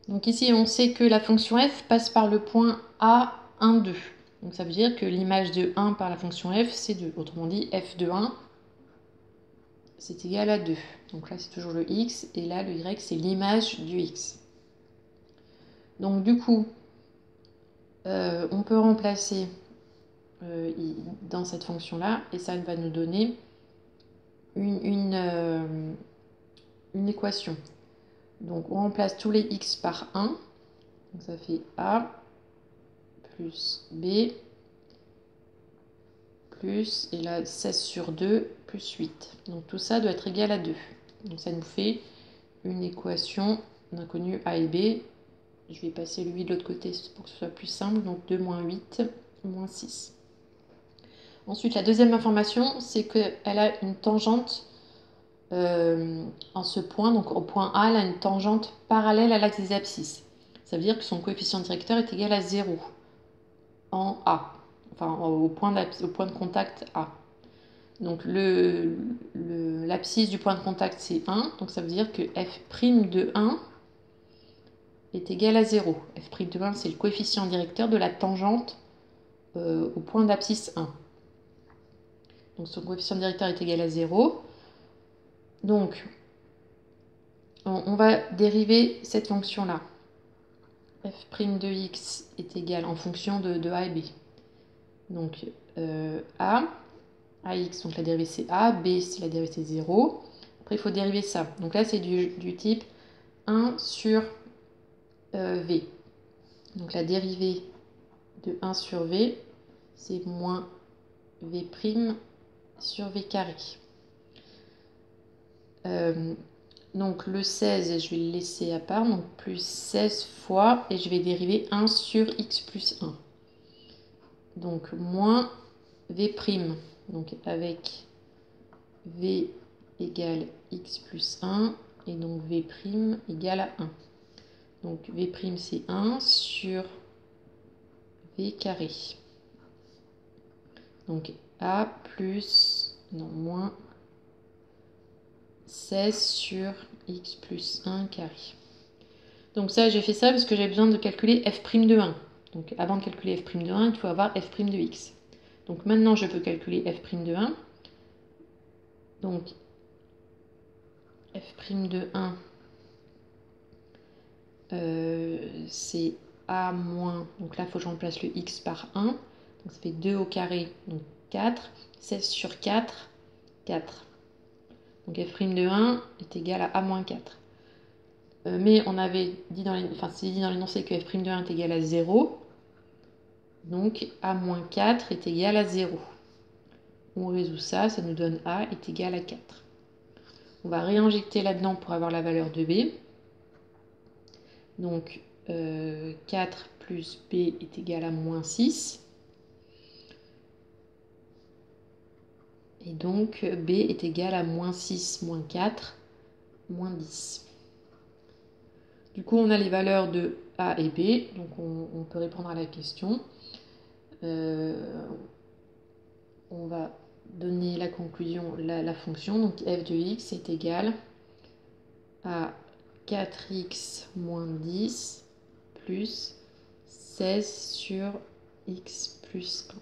Donc ici, on sait que la fonction f passe par le point A, 1, 2. Donc ça veut dire que l'image de 1 par la fonction f, c'est 2. Autrement dit, f de 1, c'est égal à 2. Donc là, c'est toujours le x, et là, le y, c'est l'image du x. Donc du coup, on peut remplacer dans cette fonction-là, et ça va nous donner une équation. Donc on remplace tous les x par 1, donc ça fait a plus b plus, et là 16 sur 2 plus 8. Donc tout ça doit être égal à 2. Donc ça nous fait une équation d'inconnus a et b. Je vais passer le 8 de l'autre côté pour que ce soit plus simple. Donc 2 moins 8 moins 6. Ensuite, la deuxième information, c'est qu'elle a une tangente en ce point. Donc au point A, elle a une tangente parallèle à l'axe des abscisses. Ça veut dire que son coefficient directeur est égal à 0 en A. Enfin, au point de contact A. Donc l'abscisse du point de contact, c'est 1. Donc ça veut dire que f' de 1 est égal à 0. f' de 1, c'est le coefficient directeur de la tangente au point d'abscisse 1. Donc son coefficient directeur est égal à 0. Donc on va dériver cette fonction-là. f' de x est égal en fonction de a et b. Donc a, ax, donc la dérivée c'est a, b, c'est la dérivée c'est 0. Après il faut dériver ça. Donc là c'est du type 1 sur v. Donc la dérivée de 1 sur v, c'est moins v' sur v carré. Donc le 16, je vais le laisser à part, donc plus 16 fois, et je vais dériver 1 sur x plus 1. Donc moins v', donc avec v égale x plus 1, et donc v' égale à 1. Donc v' c'est 1 sur v carré. Donc a plus, non, moins 16 sur x plus 1 carré. Donc ça, j'ai fait ça parce que j'ai besoin de calculer f' de 1. Donc avant de calculer f' de 1, il faut avoir f' de x. Donc maintenant, je peux calculer f' de 1. Donc f' de 1, c'est a moins, donc là, il faut que je remplace le x par 1. Donc ça fait 2 au carré, donc 4. 16 sur 4, 4. Donc f' de 1 est égal à moins 4. Mais on avait dit dans l'énoncé que f' de 1 est égal à 0. Donc a moins 4 est égal à 0. On résout ça, ça nous donne a est égal à 4. On va réinjecter là-dedans pour avoir la valeur de b. Donc 4 plus b est égal à moins 6. Et donc b est égal à moins 6 moins 4 moins 10. Du coup, on a les valeurs de a et b, donc on peut répondre à la question. On va donner la conclusion, la fonction, donc f de x est égal à 4x moins 10 plus 16 sur x plus 1.